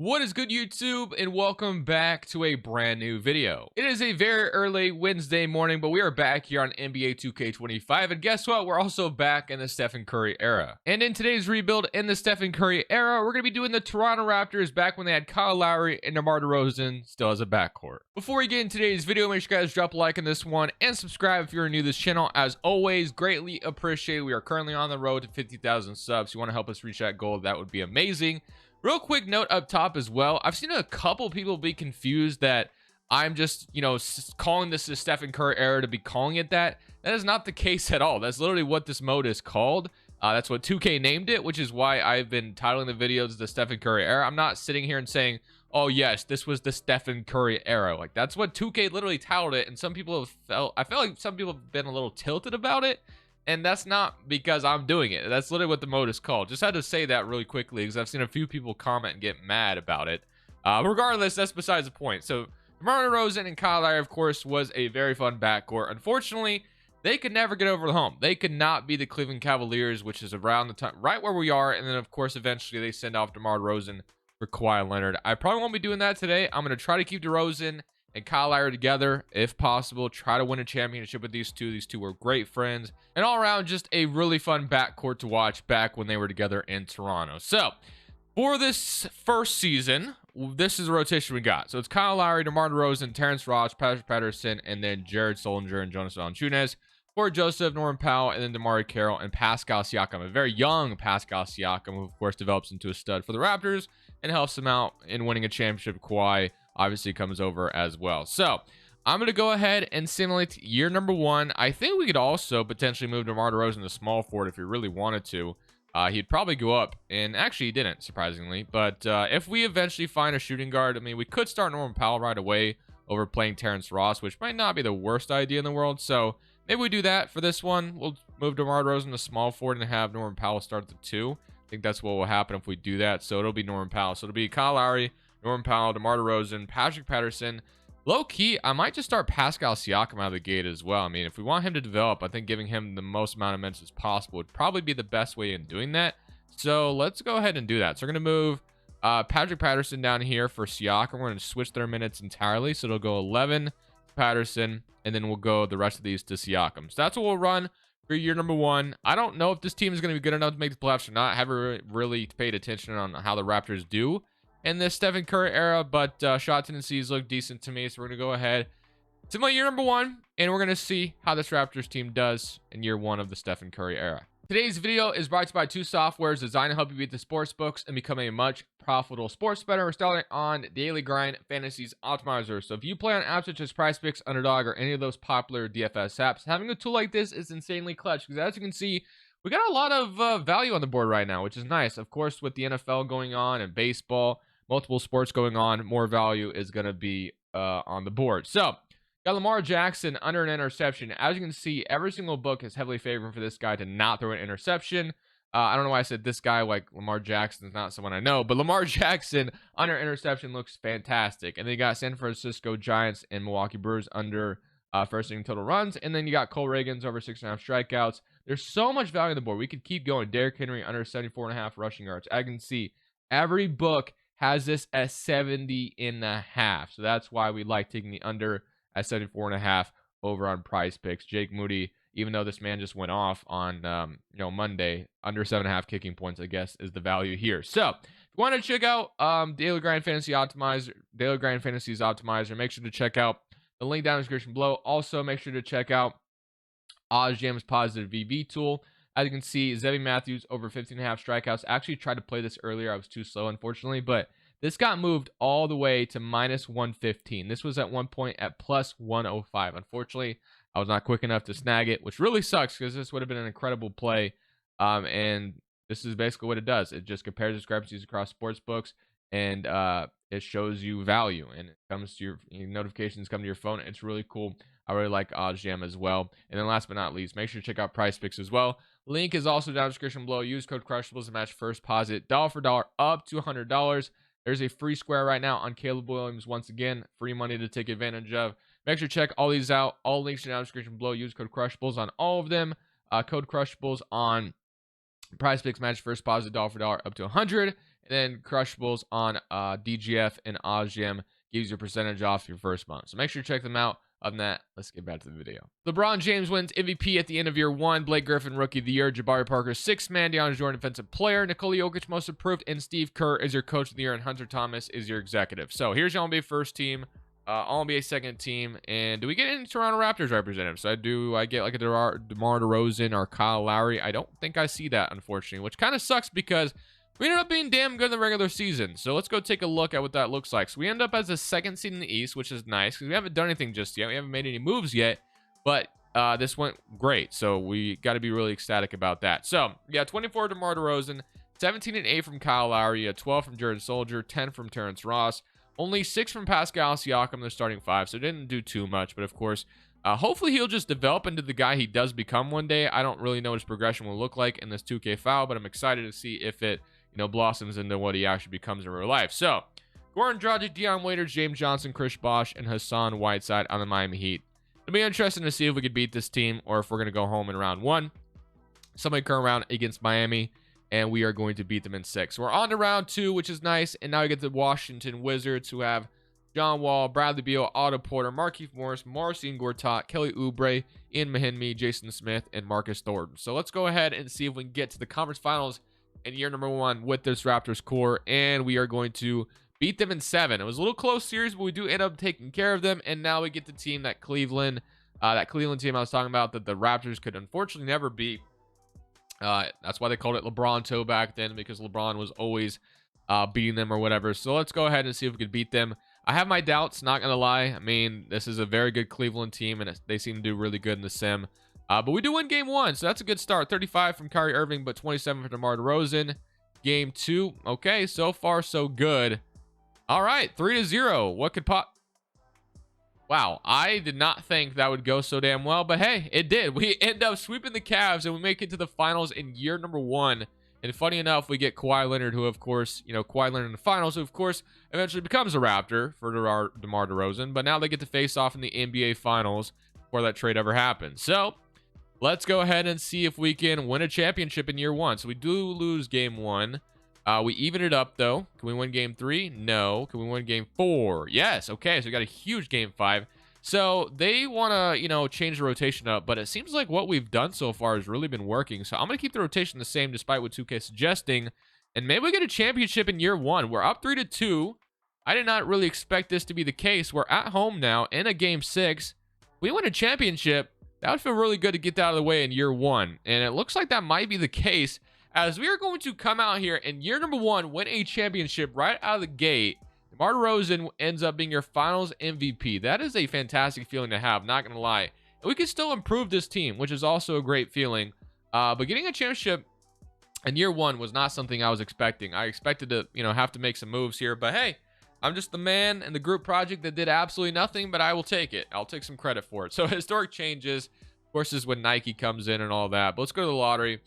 What is good, YouTube, and welcome back to a brand new video. It is a very early Wednesday morning, but we are back here on NBA 2K25, and guess what? We're also back in the Stephen Curry era. And in today's rebuild in the Stephen Curry era, we're going to be doing the Toronto Raptors back when they had Kyle Lowry and DeMar DeRozan still as a backcourt. Before we get into today's video, make sure you guys drop a like on this one and subscribe if you're new to this channel. As always, greatly appreciated. We are currently on the road to 50,000 subs. If you want to help us reach that goal, that would be amazing. Real quick note up top as well. I've seen a couple people be confused that I'm just, calling this the Stephen Curry era to be calling it that. That is not the case at all. That's literally what this mode is called. That's what 2K named it, which is why I've been titling the videos the Stephen Curry era. I'm not sitting here and saying, oh yes, this was the Stephen Curry era. Like, that's what 2K literally titled it, and some people have I feel like some people have been a little tilted about it. And that's not because I'm doing it. That's literally what the mode is called. Just had to say that really quickly because I've seen a few people comment and get mad about it. Regardless, that's besides the point. So DeMar DeRozan and Kyle Lowry, of course, was a very fun backcourt. Unfortunately, they could never get over the hump. They could not be the Cleveland Cavaliers, which is around the time, right where we are. And then, of course, eventually they send off DeMar DeRozan for Kawhi Leonard. I probably won't be doing that today. I'm going to try to keep DeRozan and Kyle Lowry together if possible. Try to win a championship with these two. These two were great friends, and all around just a really fun backcourt to watch back when they were together in Toronto. So for this first season, this is the rotation we got. So it's Kyle Lowry, DeMar DeRozan, Terrence Ross, Patrick Patterson, and then Jared Sullinger and Jonas Valanciunas. For Joseph, Norman Powell, and then DeMar Carroll and Pascal Siakam, a very young Pascal Siakam, who of course develops into a stud for the Raptors and helps them out in winning a championship. Kawhi obviously comes over as well. So I'm going to go ahead and simulate year number one. I think we could also potentially move DeMar DeRozan to small forward if we really wanted to. He'd probably go up, and actually he didn't, surprisingly. But if we eventually find a shooting guard, I mean, we could start Norman Powell right away over playing Terrence Ross, which might not be the worst idea in the world. So maybe we do that for this one. We'll move DeMar DeRozan to small forward and have Norman Powell start at the 2. I think that's what will happen if we do that. So it'll be Norman Powell. So it'll be Kyle Lowry, Norman Powell, DeMar DeRozan, Patrick Patterson. Low key, I might just start Pascal Siakam out of the gate as well. I mean, if we want him to develop, I think giving him the most amount of minutes as possible would probably be the best way in doing that. So let's go ahead and do that. So we're going to move Patrick Patterson down here for Siakam. We're going to switch their minutes entirely. So it'll go 11 to Patterson, and then we'll go the rest of these to Siakam. So that's what we'll run for year number one. I don't know if this team is going to be good enough to make the playoffs or not. I haven't really paid attention on how the Raptors do in this Stephen Curry era, but shot tendencies look decent to me. So we're going to go ahead, simulate year number one, and we're going to see how this Raptors team does in year one of the Stephen Curry era. Today's video is brought to you by two softwares designed to help you beat the sports books and become a much profitable sports bettor. We're starting on Daily Grind Fantasies Optimizer. So if you play on apps such as PrizePicks, Underdog, or any of those popular DFS apps, having a tool like this is insanely clutch because, as you can see, we got a lot of value on the board right now, which is nice. Of course, with the NFL going on and baseball, multiple sports going on, more value is going to be on the board. So got Lamar Jackson under an interception. As you can see, every single book is heavily favoring for this guy to not throw an interception. I don't know why I said this guy, like Lamar Jackson is not someone I know, but Lamar Jackson under interception looks fantastic. And then you got San Francisco Giants and Milwaukee Brewers under first inning total runs. And then you got Cole Reagans over 6.5 strikeouts. There's so much value on the board. We could keep going. Derrick Henry under 74.5 rushing yards. I can see every book has this at 70.5. So that's why we like taking the under at 74.5 over on PrizePicks. Jake Moody, even though this man just went off on Monday, under 7.5 kicking points, I guess, is the value here. So if you want to check out Daily Grind Fantasy Optimizer, Daily Grind Fantasies Optimizer, make sure to check out the link down in the description below. Also, make sure to check out OzJam's Positive VB tool. As you can see, Zebby Matthews over 15.5 strikeouts. I actually tried to play this earlier. I was too slow, unfortunately, but this got moved all the way to minus 115. This was at one point at plus 105. Unfortunately, I was not quick enough to snag it, which really sucks because this would have been an incredible play. And this is basically what it does. It just compares discrepancies across sports books, and it shows you value. And it comes to your notifications come to your phone. It's really cool. I really like OzJam as well. And then last but not least, make sure to check out PrizePicks as well. Link is also down in the description below. Use code Crushables to match first deposit dollar for dollar up to $100. There's a free square right now on Caleb Williams. Once again, free money to take advantage of. Make sure to check all these out. All links are down in the description below. Use code Crushables on all of them. Code Crushables on PrizePicks match first deposit dollar for dollar up to $100. And then Crushables on DGF and OzGem gives you a percentage off your first month. So make sure to check them out. Other than that, let's get back to the video. LeBron James wins MVP at the end of year 1. Blake Griffin, Rookie of the Year. Jabari Parker, 6th man. DeAndre Jordan, Defensive Player. Nikola Jokic, Most Improved. And Steve Kerr is your Coach of the Year. And Hunter Thomas is your Executive. So here's your All-NBA first team, All-NBA second team. And do we get any Toronto Raptors representatives? Do I get like a DeMar DeRozan or Kyle Lowry? I don't think I see that, unfortunately, which kind of sucks because we ended up being damn good in the regular season. So let's go take a look at what that looks like. So we end up as the 2nd seed in the East, which is nice because we haven't done anything just yet. We haven't made any moves yet, but this went great. So we got to be really ecstatic about that. So yeah, 24 DeMar DeRozan, 17 and 8 from Kyle Lowry, 12 from Jared Soldier, 10 from Terrence Ross, only 6 from Pascal Siakam, the starting 5. So didn't do too much, but of course, hopefully he'll just develop into the guy he does become one day. I don't really know what his progression will look like in this 2K file, but I'm excited to see if it blossoms into what he actually becomes in real life. So, Goran Dragic, Dion Waiters, James Johnson, Chris Bosh, and Hassan Whiteside on the Miami Heat. It'll be interesting to see if we could beat this team or if we're going to go home in round 1. Somebody current round against Miami, and we are going to beat them in 6. So we're on to round 2, which is nice, and now we get the Washington Wizards, who have John Wall, Bradley Beal, Otto Porter, Markieff Morris, Marcin Gortat, Kelly Oubre, Ian Mahinmi, Jason Smith, and Marcus Thornton. So let's go ahead and see if we can get to the conference finals in year number 1 with this Raptors core, and we are going to beat them in 7. It was a little close series, but we do end up taking care of them, and now we get the team that Cleveland team I was talking about that the Raptors could unfortunately never beat. That's why they called it LeBron Toe back then, because LeBron was always beating them or whatever. So let's go ahead and see if we could beat them. I have my doubts, not gonna lie. I mean, this is a very good Cleveland team, and they seem to do really good in the sim. But we do win game 1, so that's a good start. 35 from Kyrie Irving, but 27 for DeMar DeRozan. Game 2, okay, so far so good. All right, 3-0. What could pop? Wow, I did not think that would go so damn well, but hey, it did. We end up sweeping the Cavs, and we make it to the finals in year number 1. And funny enough, we get Kawhi Leonard, who, of course, Kawhi Leonard in the finals, who, of course, eventually becomes a Raptor for DeMar DeRozan. But now they get to face off in the NBA finals before that trade ever happens. So let's go ahead and see if we can win a championship in year 1. So we do lose game 1. We even it up, though. Can we win game 3? No. Can we win game 4? Yes. Okay, so we got a huge game 5. So they want to, change the rotation up, but it seems like what we've done so far has really been working. So I'm going to keep the rotation the same despite what 2K is suggesting, and maybe we get a championship in year 1. We're up 3-2. I did not really expect this to be the case. We're at home now in a game 6. We win a championship. That would feel really good to get that out of the way in year 1. And it looks like that might be the case, as we are going to come out here in year number 1, win a championship right out of the gate. DeMar DeRozan ends up being your finals MVP. That is a fantastic feeling to have, not going to lie. And we can still improve this team, which is also a great feeling. But getting a championship in year 1 was not something I was expecting. I expected to, have to make some moves here. But hey, I'm just the man in the group project that did absolutely nothing, but I will take it. I'll take some credit for it. So historic changes, of course, is when Nike comes in and all that. But let's go to the lottery.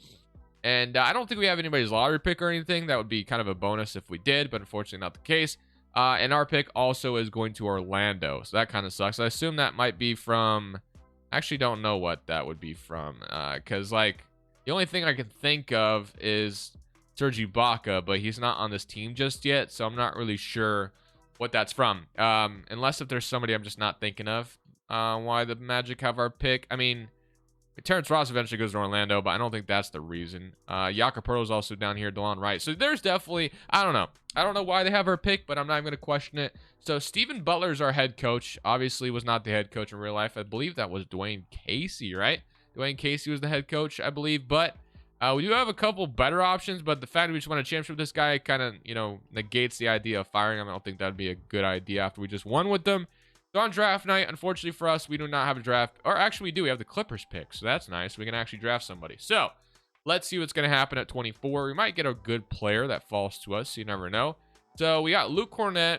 And I don't think we have anybody's lottery pick or anything. That would be kind of a bonus if we did, but unfortunately not the case. And our pick also is going to Orlando. So that kind of sucks. I assume that might be from... Actually don't know what that would be from. Because, the only thing I can think of is Serge Ibaka, but he's not on this team just yet. So I'm not really sure what that's from. Unless if there's somebody I'm just not thinking of. Why the Magic have our pick. I mean... Terrence Ross eventually goes to Orlando, but I don't think that's the reason. Jakob Poeltl's also down here, DeLon Wright. So there's definitely, I don't know. I don't know why they have our pick, but I'm not even going to question it. So Stephen Butler's our head coach. Obviously was not the head coach in real life. I believe that was Dwayne Casey, right? Dwayne Casey was the head coach, I believe. But we do have a couple better options, but the fact that we just won a championship with this guy kind of, negates the idea of firing him. I don't think that'd be a good idea after we just won with them. So on draft night, unfortunately for us, we do not have a draft. Or actually, we do. We have the Clippers pick, so that's nice. We can actually draft somebody. So let's see what's going to happen at 24. We might get a good player that falls to us. You never know. So we got Luke Cornett.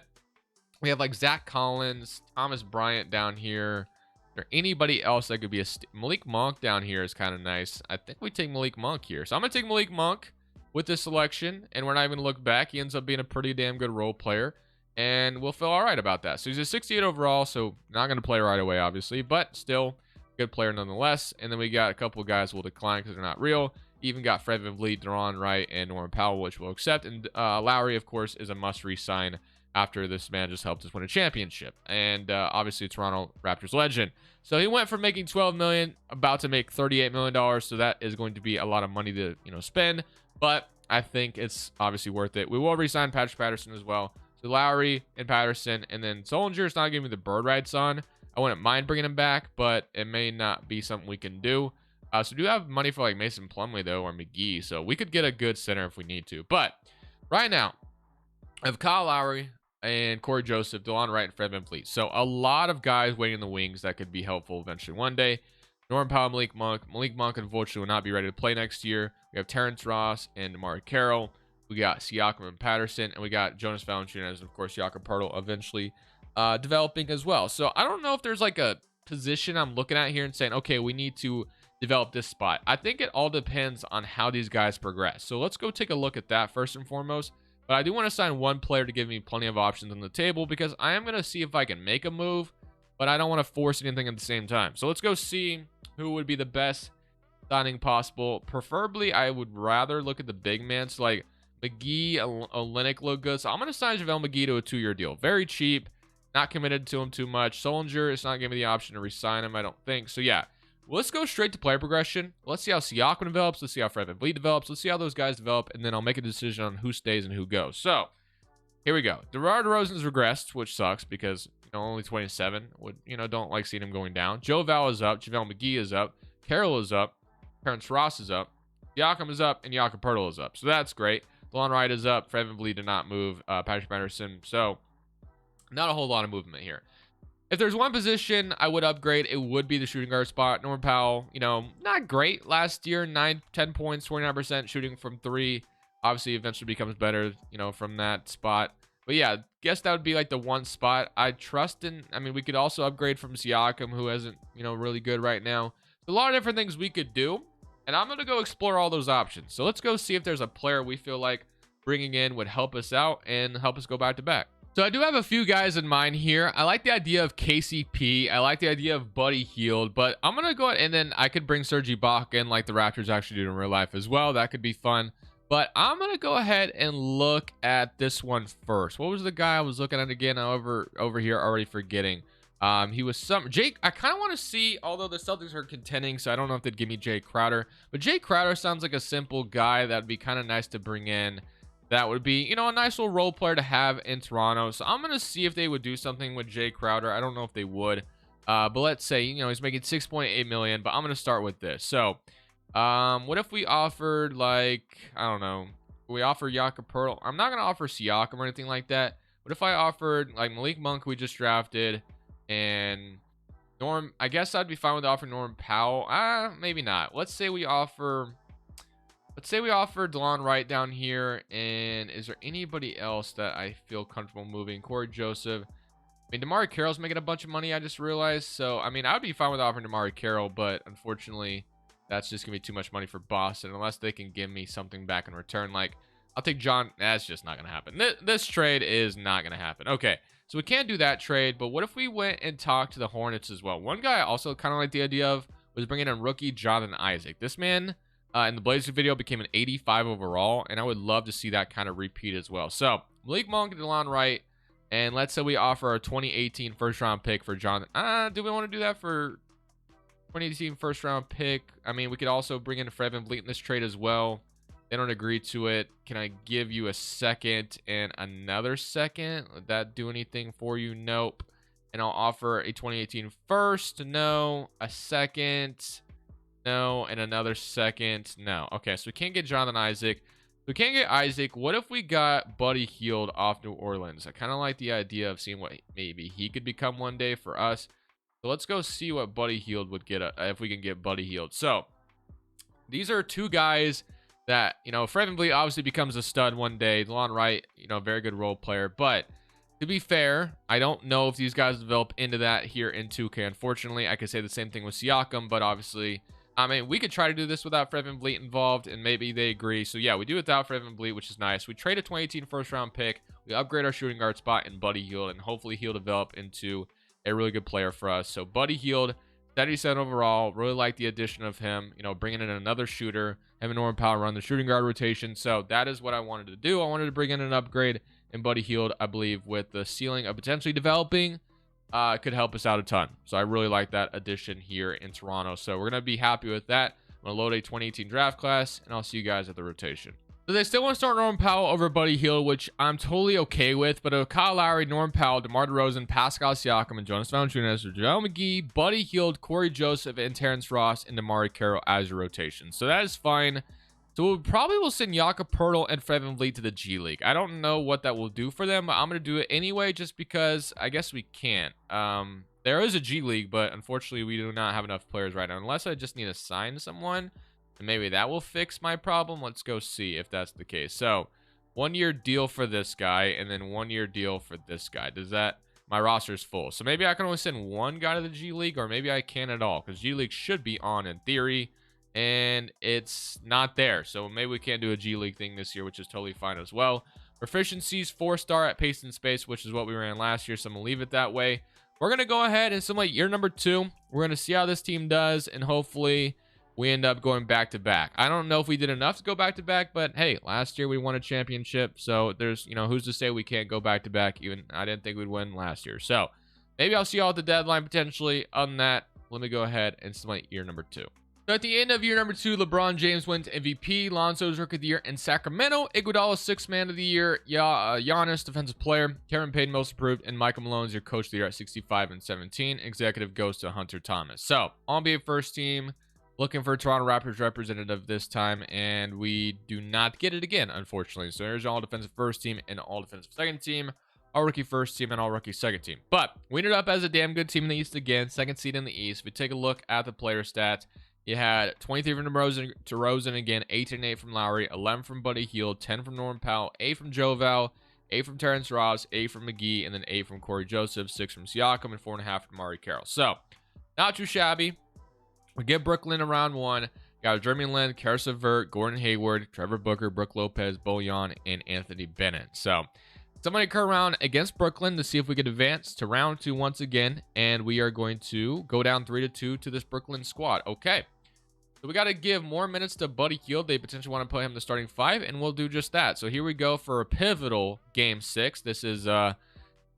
We have Zach Collins, Thomas Bryant down here. Is there anybody else that could be a... Malik Monk down here is kind of nice. I think we take Malik Monk here. So I'm going to take Malik Monk with this selection, and we're not even going to look back. He ends up being a pretty damn good role player. And we'll feel all right about that. So he's a 68 overall, so not going to play right away, obviously, but still good player nonetheless. And then we got a couple of guys we'll decline because they're not real. Even got Fred VanVleet, Deron Wright, and Norman Powell, which we'll accept. And Lowry, of course, is a must re-sign after this man just helped us win a championship. And obviously, Toronto Raptors legend. So he went from making $12 million, about to make $38 million. So that is going to be a lot of money to spend. But I think it's obviously worth it. We will re-sign Patrick Patterson as well. So Lowry and Patterson, and then Solinger is not giving me the bird rights on. I wouldn't mind bringing him back, but it may not be something we can do. So we do have money for like Mason Plumlee though, or McGee, so we could get a good center if we need to. But right now, I have Kyle Lowry and Corey Joseph, DeLon Wright, and Fred VanVleet. So a lot of guys waiting in the wings that could be helpful eventually one day. Norman Powell, Malik Monk. Malik Monk, unfortunately, will not be ready to play next year. We have Terrence Ross and DeMar Carroll. We got Siakam and Patterson, and we got Jonas Valanciunas, and of course, Jakob Poeltl eventually developing as well. So I don't know if there's like a position I'm looking at here and saying, okay, we need to develop this spot. I think it all depends on how these guys progress. So let's go take a look at that first and foremost. But I do want to sign one player to give me plenty of options on the table, because I am going to see if I can make a move, but I don't want to force anything at the same time. So let's go see who would be the best signing possible. Preferably, I would rather look at the big man. So like McGee, Olynyk look good. So I'm going to sign JaVale McGee to a 2-year deal. Very cheap. Not committed to him too much. Solinger is not giving me the option to re-sign him, I don't think. So yeah, let's go straight to player progression. Let's see how Siakam develops. Let's see how Fred VanVleet develops. Let's see how those guys develop, and then I'll make a decision on who stays and who goes. So here we go. DeMar DeRozan's regressed, which sucks because only 27. Would don't like seeing him going down. Joe Val is up. JaVale McGee is up. Carroll is up. Terrence Ross is up. Siakam is up, and Jakob Poeltl is up. So that's great. DeLon Wright is up. Fred VanVleet did not move. Patrick Patterson. So not a whole lot of movement here. If there's one position I would upgrade, it would be the shooting guard spot. Norman Powell, not great last year. 10 points, 29% shooting from 3. Obviously, eventually becomes better, from that spot. But yeah, guess that would be like the one spot I trust in. I mean, we could also upgrade from Siakam, who isn't, really good right now. A lot of different things we could do, and I'm going to go explore all those options. So let's go see if there's a player we feel like bringing in would help us out and help us go back to back. So I do have a few guys in mind here. I like the idea of KCP. I like the idea of Buddy Hield, but I'm going to go ahead, and then I could bring Serge Ibaka in like the Raptors actually do in real life as well. That could be fun. But I'm going to go ahead and look at this one first. What was the guy I was looking at again? Over here, already forgetting. He was Jake. I kind of want to see, although the Celtics are contending, so I don't know if they'd give me Jay Crowder. But Jay Crowder sounds like a simple guy that'd be kind of nice to bring in. That would be, a nice little role player to have in Toronto. So I'm going to see if they would do something with Jay Crowder. I don't know if they would. But let's say, he's making $6.8 million. But I'm going to start with this. So, what if we offered, like, I don't know. We offer Jakob Poeltl. I'm not going to offer Siakam or anything like that. What if I offered, like, Malik Monk, we just drafted, and Norm, I guess I'd be fine with offering Norman Powell. Maybe not. Let's say we offer DeLon Wright down here, and is there anybody else that I feel comfortable moving? Corey Joseph. I mean, DeMar Carroll's making a bunch of money, I just realized. So, I mean, I would be fine with offering DeMar Carroll, but unfortunately, that's just going to be too much money for Boston unless they can give me something back in return. Like, I'll take John. That's just not going to happen. This trade is not going to happen. Okay, so we can't do that trade, but what if we went and talked to the Hornets as well? One guy I also kind of like the idea of was bringing in rookie Jonathan Isaac. This man in the Blazers video became an 85 overall, and I would love to see that kind of repeat as well. So Malik Monk and DeLon Wright, and let's say we offer a 2018 first-round pick for Jonathan. Do we want to do that for 2018 first-round pick? I mean, we could also bring in Fred VanVleet in this trade as well. They don't agree to it. Can I give you a second and another second? Would that do anything for you? Nope. And I'll offer a 2018 first. No. A second. No. And another second. No. Okay, so we can't get Jonathan Isaac. We can't get Isaac. What if we got Buddy Hield off New Orleans? I kind of like the idea of seeing what maybe he could become one day for us. So let's go see what Buddy Hield would get if we can get Buddy Hield. So these are two guys that, Fred VanVleet obviously becomes a stud one day. DeLon Wright, very good role player. But to be fair, I don't know if these guys develop into that here in 2K. Unfortunately, I could say the same thing with Siakam, but obviously, I mean, we could try to do this without Fred VanVleet involved, and maybe they agree. So yeah, we do it without Fred VanVleet, which is nice. We trade a 2018 first-round pick. We upgrade our shooting guard spot in Buddy Hield, and hopefully he'll develop into a really good player for us. So Buddy Hield, Steady set overall. Really like the addition of him, bringing in another shooter, having Norman Powell run the shooting guard rotation. So that is what I wanted to do. I wanted to bring in an upgrade, and Buddy Hield, I believe, with the ceiling of potentially developing, could help us out a ton. So I really like that addition here in Toronto. So we're going to be happy with that. I'm going to load a 2018 draft class, and I'll see you guys at the rotation. So they still want to start Norman Powell over Buddy Hield, which I'm totally okay with. But Kyle Lowry, Norman Powell, DeMar DeRozan, Pascal Siakam, and Jonas Valanciunas, JaVale McGee, Buddy Hield, Corey Joseph, and Terrence Ross, and DeMarre Carroll as your rotation. So that is fine. So we probably will send Jakob Poeltl and Fred VanVleet to the G League. I don't know what that will do for them, but I'm going to do it anyway just because I guess we can't. There is a G League, but unfortunately we do not have enough players right now. Unless I just need to sign someone. And maybe that will fix my problem. Let's go see if that's the case. So, 1-year deal for this guy, and then 1-year deal for this guy. Does that... My roster's full. So, maybe I can only send one guy to the G League, or maybe I can at all. Because G League should be on in theory, and it's not there. So, maybe we can't do a G League thing this year, which is totally fine as well. Proficiency's 4-star at pace and space, which is what we ran last year, so I'm going to leave it that way. We're going to go ahead and simulate year number 2. We're going to see how this team does, and hopefully... we end up going back-to-back. I don't know if we did enough to go back-to-back, but hey, last year we won a championship, so there's, who's to say we can't go back-to-back? Even I didn't think we'd win last year. So maybe I'll see y'all at the deadline potentially. Other than that, let me go ahead and simulate year number 2. So at the end of year number 2, LeBron James wins MVP, Lonzo's Rookie of the Year in Sacramento, Iguodala's 6th Man of the Year, Giannis Defensive Player, Kevin Payton Most Improved, and Michael Malone's your Coach of the Year at 65 and 17. Executive goes to Hunter Thomas. So NBA first team. Looking for a Toronto Raptors representative this time, and we do not get it again, unfortunately. So there's all defensive first team and all defensive second team, all rookie first team and all rookie second team. But we ended up as a damn good team in the East again, second seed in the East. If we take a look at the player stats, you had 23 from DeRozan again, 18 and 8 from Lowry, 11 from Buddy Hield, 10 from Norman Powell, 8 from JaVale, 8 from Terrence Ross, 8 from McGee, and then 8 from Corey Joseph, 6 from Siakam, and 4.5 from DeMarre Carroll. So not too shabby. We get Brooklyn in round 1. Got Jeremy Lin, Karis LeVert, Gordon Hayward, Trevor Booker, Brook Lopez, Bojan, and Anthony Bennett. So, somebody occur around against Brooklyn to see if we could advance to round 2 once again. And we are going to go down 3-2 to this Brooklyn squad. Okay. So, we got to give more minutes to Buddy Hield. They potentially want to put him in the starting 5, and we'll do just that. So, here we go for a pivotal Game 6. This is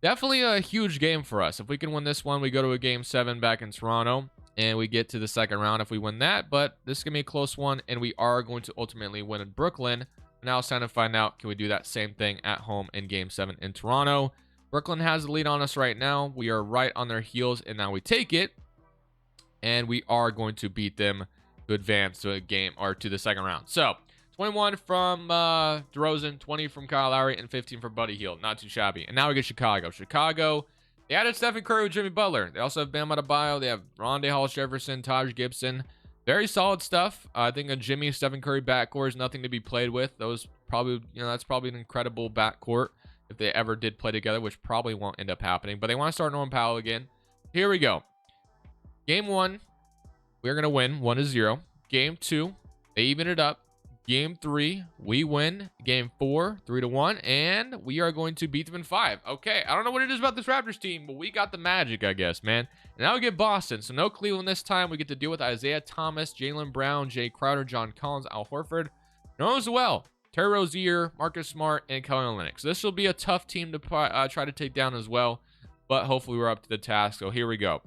definitely a huge game for us. If we can win this one, we go to a Game 7 back in Toronto. And we get to the second round if we win that. But this is going to be a close one. And we are going to ultimately win in Brooklyn. Now it's time to find out, can we do that same thing at home in Game 7 in Toronto? Brooklyn has the lead on us right now. We are right on their heels. And now we take it. And we are going to beat them to advance to a game or to the second round. So 21 from DeRozan, 20 from Kyle Lowry, and 15 for Buddy Hield. Not too shabby. And now we get Chicago. They added Stephen Curry with Jimmy Butler. They also have Bam Adebayo. They have Rondae Hollis-Jefferson, Taj Gibson. Very solid stuff. I think a Jimmy Stephen Curry backcourt is nothing to be played with. Those probably, that's probably an incredible backcourt if they ever did play together, which probably won't end up happening. But they want to start Norman Powell again. Here we go. Game 1, we're going to win 1-0. Game 2, they even it up. Game 3, we win. Game 4, 3-1, and we are going to beat them in 5. Okay, I don't know what it is about this Raptors team, but we got the magic, I guess, man. And now we get Boston, so no Cleveland this time. We get to deal with Isaiah Thomas, Jaylen Brown, Jay Crowder, John Collins, Al Horford. No as well. Terry Rozier, Marcus Smart, and Kelly Olynyk. So this will be a tough team to try to take down as well, but hopefully we're up to the task. So here we go.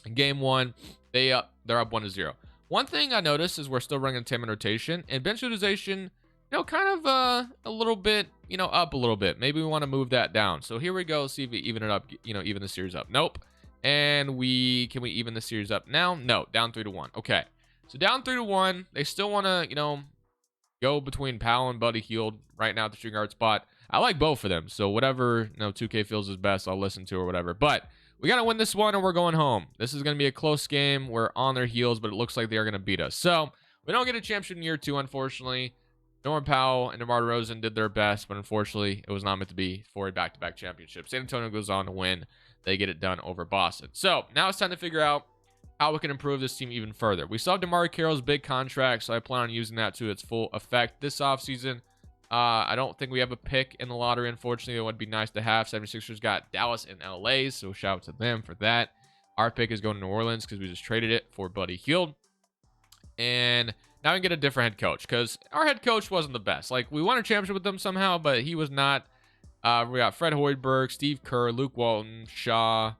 In Game 1, they're up 1-0. One thing I noticed is we're still running a 10-man rotation, and bench utilization, kind of a little bit, up a little bit. Maybe we want to move that down. So here we go. See if we even it up, even the series up. Nope. And can we even the series up now? No, down 3-1. Okay. So down 3-1. They still want to, go between Powell and Buddy Hield right now at the shooting guard spot. I like both of them. So whatever, 2K feels is best, I'll listen to or whatever. But we got to win this one, and we're going home. This is going to be a close game. We're on their heels, but it looks like they are going to beat us. So we don't get a championship in year 2, unfortunately. Norman Powell and DeMar DeRozan did their best, but unfortunately, it was not meant to be for a back-to-back championship. San Antonio goes on to win. They get it done over Boston. So now it's time to figure out how we can improve this team even further. We saw DeMarre Carroll's big contract, so I plan on using that to its full effect this offseason. I don't think we have a pick in the lottery, unfortunately. It would be nice to have. 76ers got Dallas and LA, so shout out to them for that. Our pick is going to New Orleans because we just traded it for Buddy Hield. And now we can get a different head coach because our head coach wasn't the best. Like, we won a championship with them somehow, but he was not. We got Fred Hoiberg, Steve Kerr, Luke Walton, Shaw,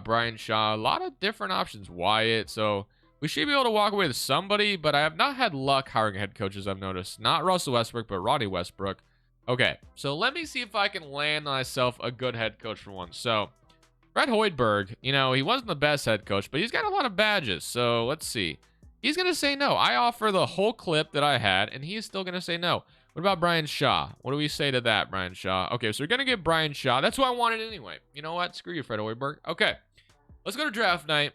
Brian Shaw. A lot of different options. Wyatt. So we should be able to walk away with somebody, but I have not had luck hiring head coaches, I've noticed. Not Russell Westbrook, but Rodney Westbrook. Okay, so let me see if I can land myself a good head coach for once. So Fred Hoiberg, you know, he wasn't the best head coach, but he's got a lot of badges. So let's see. He's going to say no. I offer the whole clip that I had, and he's still going to say no. What about Brian Shaw? What do we say to that, Brian Shaw? Okay, so we're going to get Brian Shaw. That's what I wanted anyway. You know what? Screw you, Fred Hoiberg. Okay, let's go to draft night,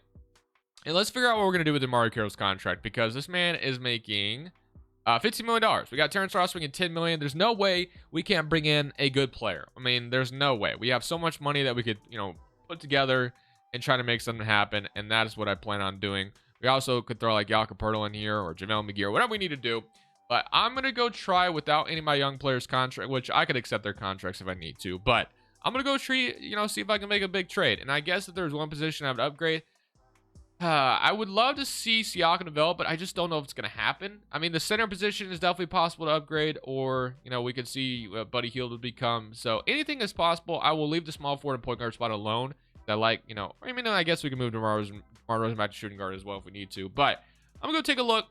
and let's figure out what we're going to do with DeMar Carroll's contract, because this man is making $15 million. We got Terrence Ross making $10 million. There's no way we can't bring in a good player. I mean, there's no way. We have so much money that we could, you know, put together and try to make something happen, and that is what I plan on doing. We also could throw like Jakob Poeltl in here or JaVale McGee or whatever we need to do. But I'm going to go try without any of my young players' contract, which I could accept their contracts if I need to. But I'm going to go see if I can make a big trade. And I guess if there's one position I would upgrade, I would love to see Siakam develop, but I just don't know if it's going to happen. I mean, the center position is definitely possible to upgrade, or, you know, we could see what Buddy Hield would become. So anything is possible. I will leave the small forward and point guard spot alone. I like, you know, I mean, I guess we can move DeMar DeRozan back to shooting guard as well if we need to. But I'm going to go take a look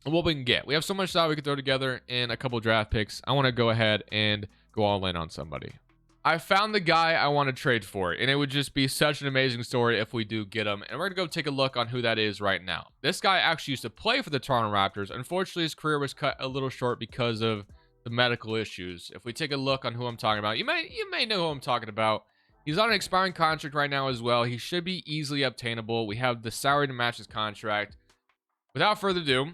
at what we can get. We have so much stuff we can throw together in a couple draft picks. I want to go ahead and go all in on somebody. I found the guy I want to trade for, and it would just be such an amazing story if we do get him. And we're going to go take a look on who that is right now. This guy actually used to play for the Toronto Raptors. Unfortunately, his career was cut a little short because of the medical issues. If we take a look on who I'm talking about, you may know who I'm talking about. He's on an expiring contract right now as well. He should be easily obtainable. We have the salary to match his contract. Without further ado,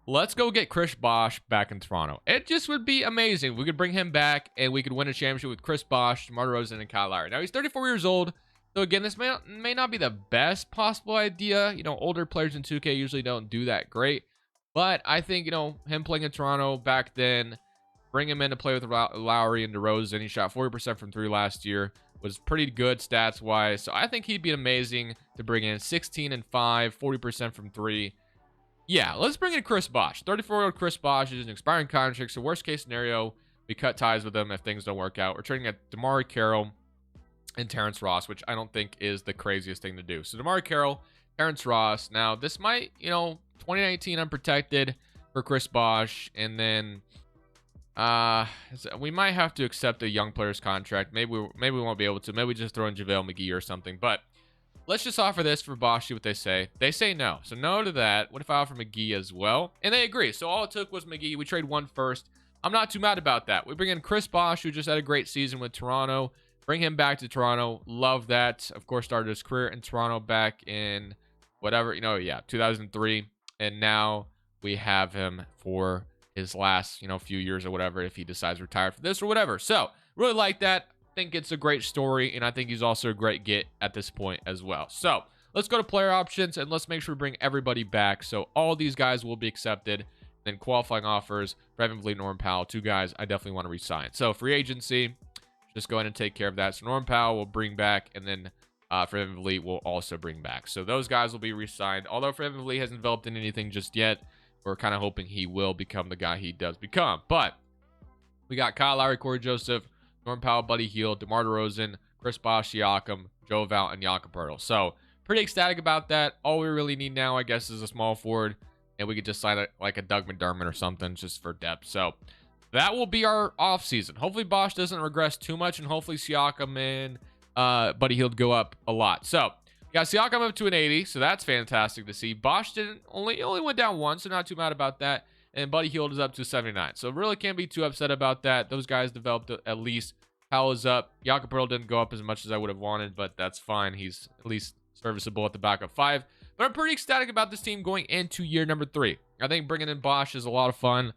let's go get Chris Bosh back in Toronto. It just would be amazing. We could bring him back, and we could win a championship with Chris Bosh, DeMar DeRozan, and Kyle Lowry. Now, he's 34 years old. So, again, this may not be the best possible idea. You know, older players in 2K usually don't do that great. But I think, you know, him playing in Toronto back then, bring him in to play with Lowry and DeRozan. He shot 40% from 3 last year. Was pretty good stats-wise. So I think he'd be amazing to bring in. 16 and 5, 40% from 3. Yeah, let's bring in Chris Bosh. 34-year-old Chris Bosh is an expiring contract. So worst case scenario, we cut ties with him if things don't work out. We're trading at DeMar Carroll and Terrence Ross, which I don't think is the craziest thing to do. So DeMar Carroll, Terrence Ross. Now, this might, you know, 2019 unprotected for Chris Bosh. And then we might have to accept a young player's contract. Maybe we won't be able to. Maybe we just throw in JaVale McGee or something. But let's just offer this for Bosh, see what they say. They say no. So no to that. What if I offer McGee as well? And they agree. So all it took was McGee. We trade one first. I'm not too mad about that. We bring in Chris Bosh, who just had a great season with Toronto. Bring him back to Toronto. Love that. Of course, started his career in Toronto back in whatever, 2003. And now we have him for his last, few years or whatever, if he decides to retire for this or whatever. So really like that. Think it's a great story, and I think he's also a great get at this point as well. So let's go to player options, and let's make sure we bring everybody back. So all these guys will be accepted. Then qualifying offers for Evan Vliet, Norman Powell, 2 guys I definitely want to re-sign. So free agency, just go ahead and take care of that. So Norman Powell will bring back, and then for Evan Vliet will also bring back. So those guys will be re-signed. Although for Evan Vliet hasn't developed in anything just yet, we're kind of hoping he will become the guy he does become. But we got Kyle Lowry, Corey Joseph, Norman Powell, Buddy Hield, DeMar DeRozan, Chris Bosh, Siakam, Joe Val, and Jakob Poeltl. So pretty ecstatic about that. All we really need now, I guess, is a small forward, and we could just sign like a Doug McDermott or something just for depth. So that will be our offseason. Hopefully Bosh doesn't regress too much, and hopefully Siakam and Buddy Hield go up a lot. So we got Siakam up to an 80, so that's fantastic to see. Bosh only went down 1, so not too mad about that. And Buddy Hield is up to 79. So really can't be too upset about that. Those guys developed at least. Powell is up. Jakob Poeltl didn't go up as much as I would have wanted, but that's fine. He's at least serviceable at the backup 5. But I'm pretty ecstatic about this team going into year number 3. I think bringing in Bosh is a lot of fun.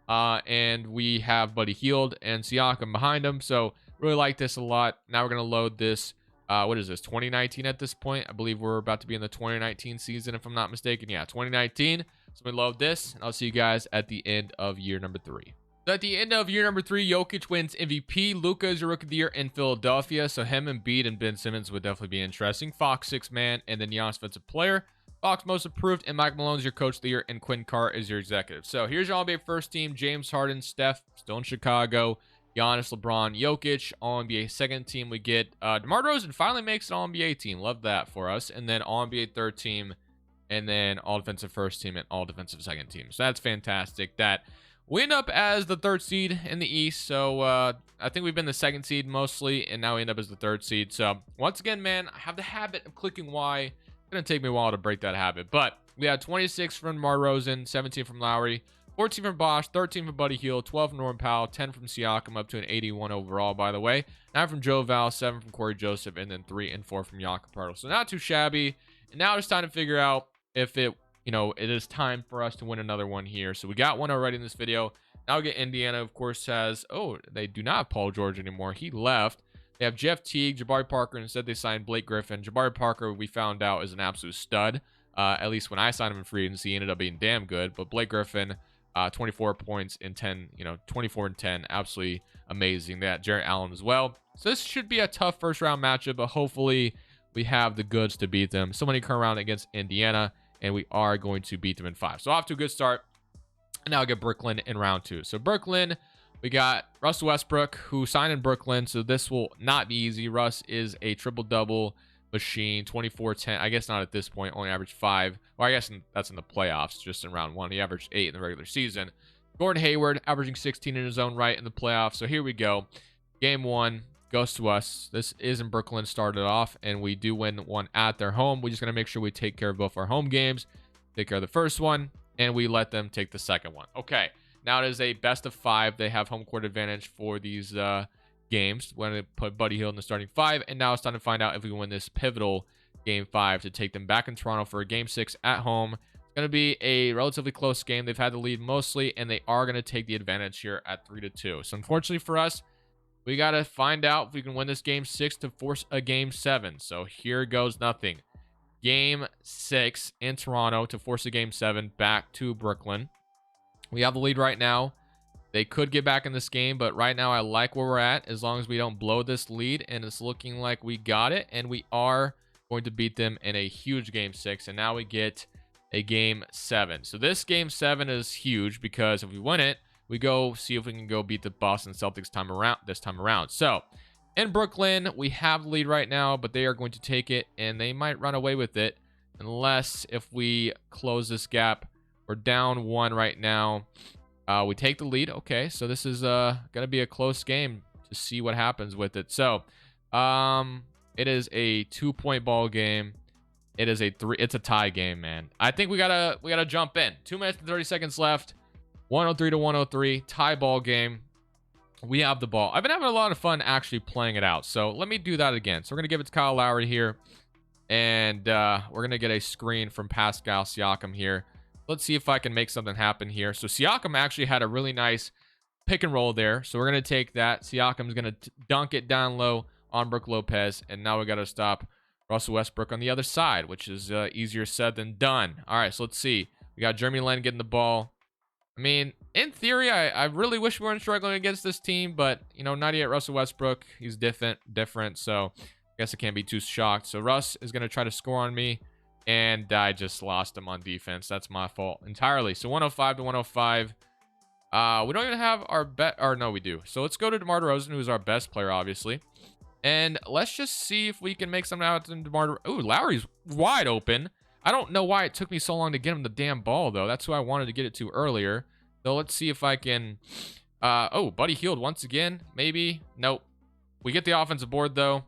And we have Buddy Hield and Siakam behind him. So really like this a lot. Now we're going to load this. What is this, 2019 at this point? I believe we're about to be in the 2019 season, if I'm not mistaken. Yeah, 2019. So we load this, and I'll see you guys at the end of year number 3. So at the end of year number 3, Jokic wins MVP. Luka is your rookie of the year in Philadelphia. So him and Embiid and Ben Simmons would definitely be interesting. Fox 6 man, and then Giannis offensive player. Fox most improved, and Mike Malone's your coach of the year, and Quinn Carr is your executive. So here's your All-NBA first team: James Harden, Steph, still in Chicago, Giannis, LeBron, Jokic. All-NBA second team, we get DeMar DeRozan finally makes an All-NBA team. Love that for us. And then All-NBA third team, and then All-Defensive first team and All-Defensive second team. So that's fantastic. That we end up as the 3rd seed in the East. So I think we've been the 2nd seed mostly, and now we end up as the 3rd seed. So once again, man, I have the habit of clicking Y. It's going to take me a while to break that habit. But we had 26 from DeMar DeRozan, 17 from Lowry, 14 from Bosch, 13 from Buddy Hield, 12 from Norman Powell, 10 from Siakam, up to an 81 overall, by the way. 9 from Joe Val, 7 from Corey Joseph, and then 3 and 4 from Jakob Poeltl. So not too shabby. And now it's time to figure out if it is time for us to win another one here. So we got one already in this video. Now we get Indiana, of course, they do not have Paul George anymore. He left. They have Jeff Teague, Jabari Parker. Instead, they signed Blake Griffin. Jabari Parker, we found out, is an absolute stud. At least when I signed him in free agency, he ended up being damn good. But Blake Griffin, 24 points in 10, 24 and 10. Absolutely amazing. They got Jarrett Allen as well. So this should be a tough first round matchup, but hopefully we have the goods to beat them. So many come around against Indiana, and we are going to beat them in 5. So off to a good start. And now I get Brooklyn in round 2. So Brooklyn, we got Russell Westbrook, who signed in Brooklyn. So this will not be easy. Russ is a triple-double machine, 24-10. I guess not at this point, only averaged 5. Well, I guess that's in the playoffs, just in round 1. He averaged 8 in the regular season. Gordon Hayward, averaging 16 in his own right in the playoffs. So here we go. Game 1 goes to us. This is in Brooklyn, started off, and we do win one at their home. We're just going to make sure we take care of both our home games, take care of the first one, and we let them take the second one. Okay, now it is a best of 5. They have home court advantage for these games when they put Buddy Hield in the starting 5, and now it's time to find out if we win this pivotal game 5 to take them back in Toronto for a game 6 at home. It's going to be a relatively close game. They've had the lead mostly, and they are going to take the advantage here at 3-2. So unfortunately for us, we got to find out if we can win this game 6 to force a game 7. So here goes nothing. Game 6 in Toronto to force a game 7 back to Brooklyn. We have the lead right now. They could get back in this game, but right now I like where we're at as long as we don't blow this lead, and it's looking like we got it, and we are going to beat them in a huge game 6, and now we get a game 7. So this game 7 is huge because if we win it, we go see if we can go beat the Boston Celtics this time around. So in Brooklyn, we have the lead right now, but they are going to take it, and they might run away with it unless if we close this gap. We're down 1 right now. We take the lead. Okay, so this is going to be a close game to see what happens with it. So it is a 2-point ball game. It's a tie game, man. I think we gotta jump in. 2 minutes and 30 seconds left. 103 to 103. Tie ball game. We have the ball. I've been having a lot of fun actually playing it out. So let me do that again. So we're going to give it to Kyle Lowry here. And we're going to get a screen from Pascal Siakam here. Let's see if I can make something happen here. So Siakam actually had a really nice pick and roll there. So we're going to take that. Siakam's going to dunk it down low on Brook Lopez. And now we got to stop Russell Westbrook on the other side, which is easier said than done. All right, so let's see. We got Jeremy Lin getting the ball. I mean, in theory, I really wish we weren't struggling against this team, but, not yet. Russell Westbrook, he's different, so I guess I can't be too shocked. So Russ is going to try to score on me, and I just lost him on defense. That's my fault entirely. So 105 to 105. We don't even have our no, we do. So let's go to DeMar DeRozan, who's our best player, obviously. And let's just see if we can make something out of DeMar. Ooh, Lowry's wide open. I don't know why it took me so long to get him the damn ball, though. That's who I wanted to get it to earlier. So let's see if I can... oh, Buddy Hield once again. Maybe. Nope. We get the offensive board, though.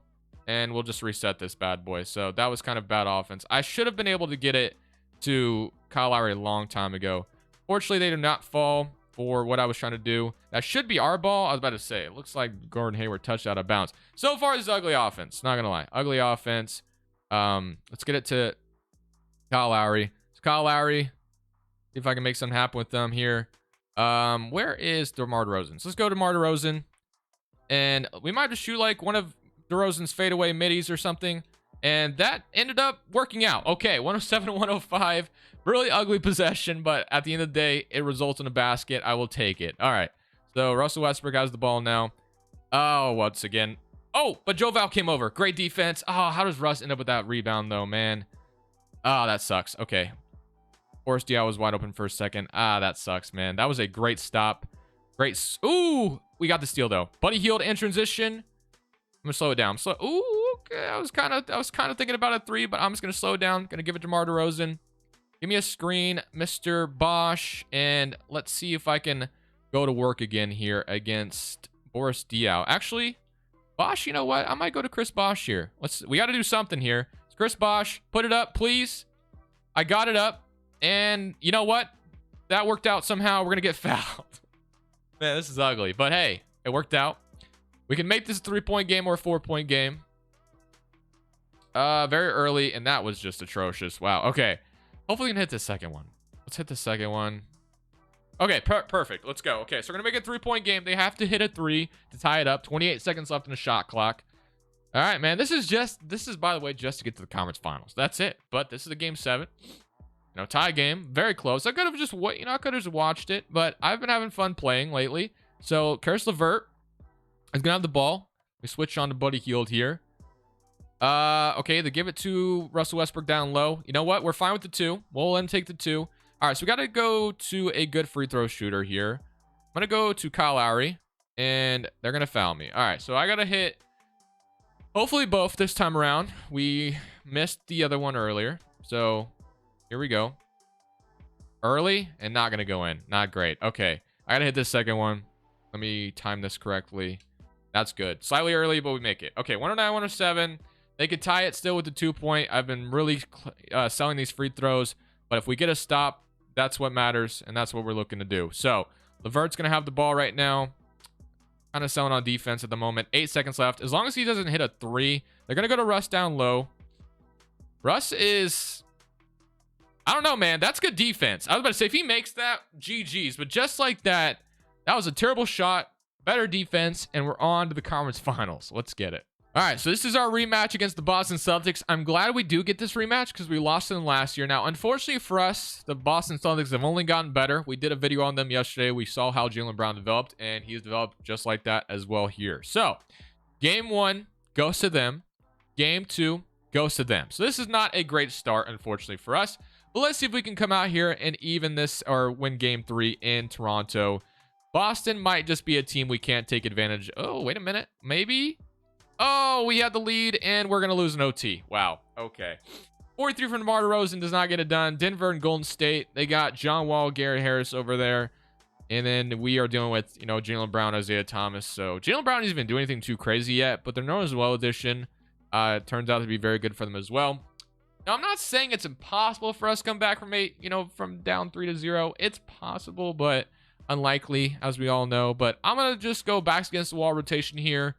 And we'll just reset this bad boy. So that was kind of bad offense. I should have been able to get it to Kyle Lowry a long time ago. Fortunately, they did not fall for what I was trying to do. That should be our ball. I was about to say, it looks like Gordon Hayward touched out of bounds. So far, this is ugly offense. Not going to lie. Ugly offense. Let's get it to... Kyle Lowry. So Kyle Lowry. See if I can make something happen with them here. Where is DeMar DeRozan? So let's go to DeMar DeRozan. And we might just shoot like one of DeRozan's fadeaway middies or something. And that ended up working out. Okay, 107 to 105. Really ugly possession, but at the end of the day, it results in a basket. I will take it. All right. So So Russell Westbrook has the ball now. Oh, once again. Oh, but Joe Val came over. Great defense. Oh, how does Russ end up with that rebound, though, man? Oh, that sucks. Okay. Boris Diaw was wide open for a second. Ah, that sucks, man. That was a great stop. Great. Ooh, we got the steal, though. Buddy Hield in transition. I'm going to slow it down. Ooh, okay. I was kind of thinking about a 3, but I'm just going to slow it down. Going to give it to DeMar DeRozan. Give me a screen, Mr. Bosch. And let's see if I can go to work again here against Boris Diaw. Actually, Bosch, you know what? I might go to Chris Bosch here. We got to do something here. Chris Bosch, put it up, please. I got it up. And you know what? That worked out somehow. We're going to get fouled. Man, this is ugly. But hey, it worked out. We can make this a 3-point game or a 4-point game. Very early, and that was just atrocious. Wow. Okay. Hopefully we can hit the second one. Let's hit the second one. Okay, perfect. Let's go. Okay, so we're going to make a 3-point game. They have to hit a 3 to tie it up. 28 seconds left in the shot clock. All right, man. This is, by the way, just to get to the conference finals. That's it. But this is a game 7. You know, tie game. Very close. I could have just, I could have just watched it. But I've been having fun playing lately. So, Karis LeVert is going to have the ball. We switch on to Buddy Hield here. Okay, they give it to Russell Westbrook down low. You know what? We're fine with the 2. We'll let him take the 2. All right, so we got to go to a good free throw shooter here. I'm going to go to Kyle Lowry, and they're going to foul me. All right, so I got to hit, hopefully both this time around. We missed the other one earlier, so here we go. Early and not going to go in. Not great. Okay, I got to hit this second one. Let me time this correctly. That's good. Slightly early, but we make it. Okay, 109, 107. They could tie it still with the 2-point. I've been really selling these free throws, but if we get a stop, that's what matters, and that's what we're looking to do. So, LeVert's going to have the ball right now. Kind of selling on defense at the moment. 8 seconds left. As long as he doesn't hit a 3, they're going to go to Russ down low. Russ is... I don't know, man. That's good defense. I was about to say, if he makes that, GG's. But just like that, that was a terrible shot. Better defense, and we're on to the conference finals. Let's get it. All right, so this is our rematch against the Boston Celtics. I'm glad we do get this rematch because we lost them last year. Now, unfortunately for us, the Boston Celtics have only gotten better. We did a video on them yesterday. We saw how Jaylen Brown developed, and he's developed just like that as well here. So, game 1 goes to them. Game 2 goes to them. So, this is not a great start, unfortunately, for us. But let's see if we can come out here and even this or win game 3 in Toronto. Boston might just be a team we can't take advantage. Oh, wait a minute. Maybe... Oh, we had the lead, and we're going to lose an OT. Wow. Okay. 43 from DeMar DeRozan does not get it done. Denver and Golden State, they got John Wall, Garrett Harris over there. And then we are dealing with, you know, Jaylen Brown, Isaiah Thomas. So Jaylen Brown hasn't been doing anything too crazy yet, but their No as Well edition turns out to be very good for them as well. Now, I'm not saying it's impossible for us to come back from from down 3-0. It's possible, but unlikely, as we all know. But I'm going to just go backs against the wall rotation here.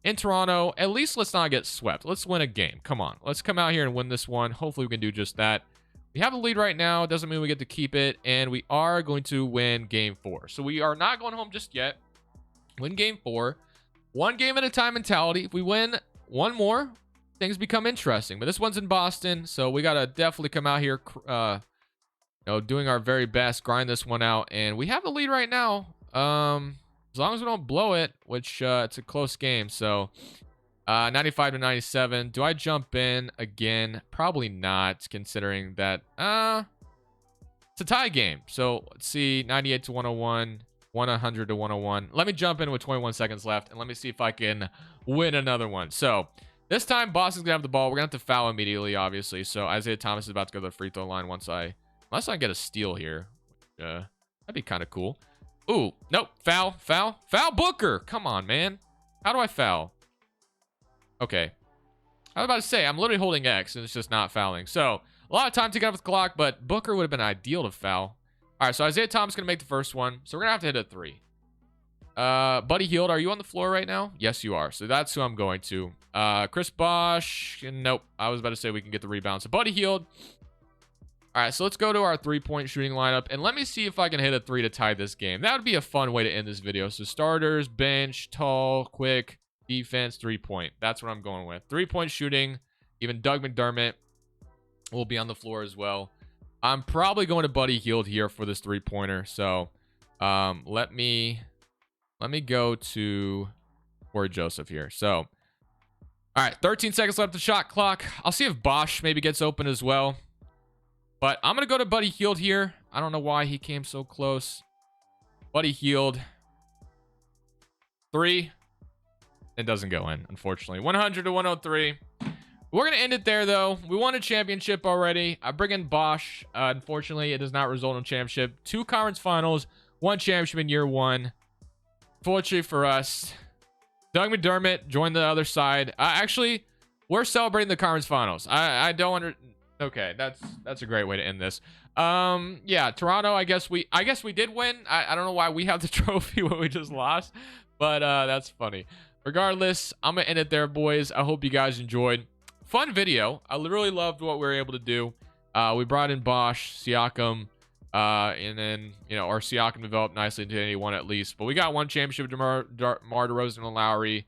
In Toronto, at least let's not get swept. Let's win a game. Come on. Let's come out here and win this one. Hopefully, we can do just that. We have the lead right now. Doesn't mean we get to keep it. And we are going to win game 4. So, we are not going home just yet. Win game 4. 1 game at a time mentality. If we win 1 more, things become interesting. But this one's in Boston. So, we got to definitely come out here, doing our very best. Grind this one out. And we have the lead right now. As long as we don't blow it, which it's a close game. So 95 to 97. Do I jump in again? Probably not, considering that it's a tie game. So let's see, 98 to 101, 100 to 101. Let me jump in with 21 seconds left, and let me see if I can win another one. So this time, Boston's gonna have the ball. We're gonna have to foul immediately, obviously. So Isaiah Thomas is about to go to the free throw line unless I get a steal here. That'd be kind of cool. Ooh, nope. Foul. Booker. Come on, man. How do I foul? Okay. I was about to say, I'm literally holding X, and it's just not fouling. So, a lot of time taken off the clock, but Booker would have been ideal to foul. All right, so Isaiah Thomas is going to make the first one. So, we're going to have to hit a 3. Buddy Hield, are you on the floor right now? Yes, you are. So, that's who I'm going to. Chris Bosch. Nope. I was about to say we can get the rebound. So, Buddy Hield. All right, so let's go to our 3-point shooting lineup, and let me see if I can hit a 3 to tie this game. That would be a fun way to end this video. So starters, bench, tall, quick, defense, 3-point. That's what I'm going with. 3-point shooting. Even Doug McDermott will be on the floor as well. I'm probably going to Buddy Hield here for this 3-pointer. So let me let me go to Corey Joseph here. So, all right, 13 seconds left the shot clock. I'll see if Bosch maybe gets open as well. But I'm going to go to Buddy Hield here. I don't know why he came so close. Buddy Hield. 3. It doesn't go in, unfortunately. 100 to 103. We're going to end it there, though. We won a championship already. I bring in Bosch. Unfortunately, it does not result in a championship. 2 conference finals, 1 championship in year 1. Fortunately for us, Doug McDermott joined the other side. Actually, we're celebrating the conference finals. I don't okay, that's a great way to end this. Yeah, Toronto, I guess we did win. I don't know why we have the trophy when we just lost, but that's funny. Regardless, I'm gonna end it there, boys. I hope you guys enjoyed. Fun video. I literally loved what we were able to do. We brought in Bosch, Siakam, and then, you know, our Siakam developed nicely into 81 at least. But we got 1 championship with DeMar DeRozan and Lowry.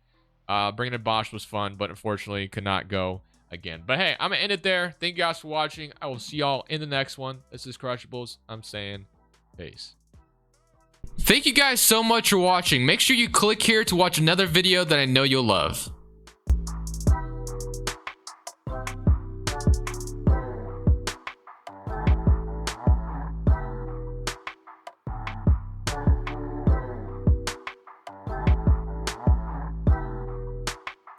Bringing in Bosch was fun, but unfortunately could not go again. But hey, I'm going to end it there. Thank you guys for watching. I will see y'all in the next one. This is Crushables. I'm saying peace. Thank you guys so much for watching. Make sure you click here to watch another video that I know you'll love.